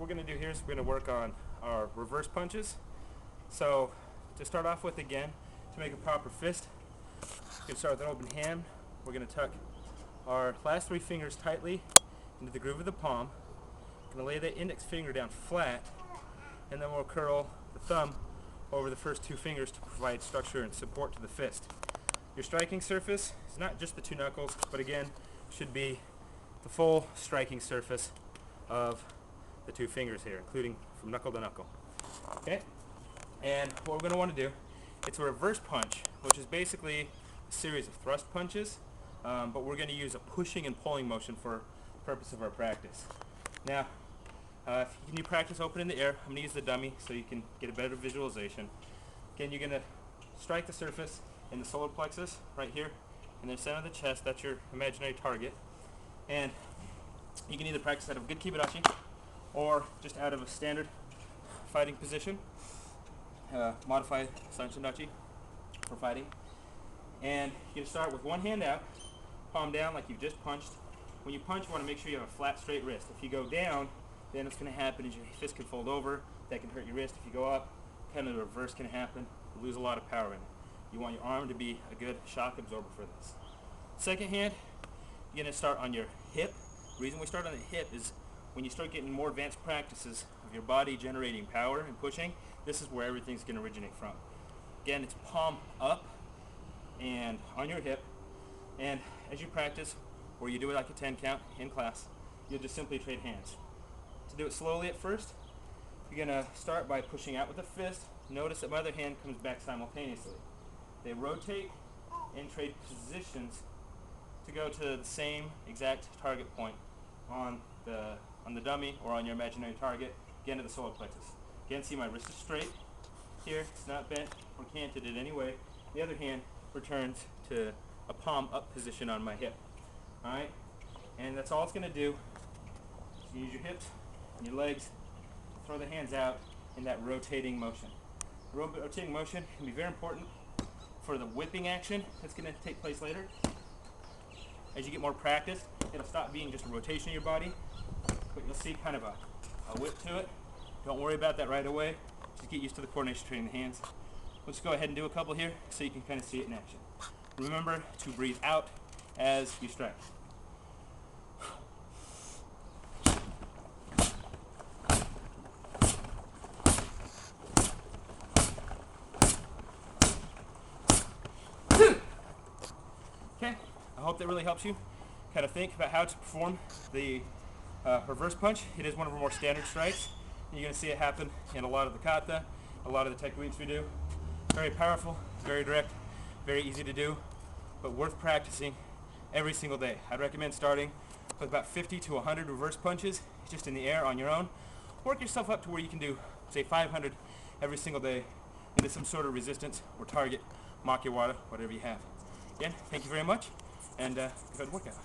we're going to do here is we're going to work on our reverse punches. So to start off with, again, to make a proper fist, we're going to start with an open hand. We're going to tuck our last three fingers tightly into the groove of the palm. We're going to lay the index finger down flat, and then we'll curl the thumb over the first two fingers to provide structure and support to the fist. Your striking surface is not just the two knuckles, but again, should be the full striking surface of the two fingers here, including from knuckle to knuckle. Okay? And what we're going to want to do, it's a reverse punch, which is basically a series of thrust punches, but we're going to use a pushing and pulling motion for the purpose of our practice. Now, can you practice open in the air? I'm going to use the dummy so you can get a better visualization. Again, you're going to strike the surface in the solar plexus right here in the center of the chest. That's your imaginary target. And you can either practice out of a good kibidachi or just out of a standard fighting position, modified sanchendachi for fighting. And you're going to start with one hand out, palm down like you've just punched. When you punch, you want to make sure you have a flat, straight wrist. If you go down, then what's going to happen is your fist can fold over. That can hurt your wrist. If you go up, kind of the reverse can happen. You lose a lot of power in it. You want your arm to be a good shock absorber for this. Second hand, you're going to start on your hip. The reason we start on the hip is when you start getting more advanced practices of your body generating power and pushing, this is where everything's going to originate from. Again, it's palm up and on your hip. And as you practice, or you do it like a 10 count in class, you'll just simply trade hands. To do it slowly at first, you're going to start by pushing out with the fist. Notice that my other hand comes back simultaneously. They rotate and trade positions to go to the same exact target point on the dummy or on your imaginary target, again to the solar plexus. Again, see my wrist is straight here, it's not bent or canted in any way. The other hand returns to a palm up position on my hip. Alright? And that's all it's going to do. So use your hips and your legs, throw the hands out in that rotating motion. The rotating motion can be very important for the whipping action that's going to take place later. As you get more practice, it'll stop being just a rotation of your body, but you'll see kind of a whip to it. Don't worry about that right away. Just get used to the coordination training the hands. Let's go ahead and do a couple here so you can kind of see it in action. Remember to breathe out as you strike. Okay, I hope that really helps you kind of think about how to perform the reverse punch. It is one of our more standard strikes. And you're going to see it happen in a lot of the kata, a lot of the techniques we do. Very powerful, very direct, very easy to do, but worth practicing every single day. I'd recommend starting with about 50 to 100 reverse punches just in the air on your own. Work yourself up to where you can do, say, 500 every single day into some sort of resistance or target, makiwara, whatever you have. Again, thank you very much, and good workout.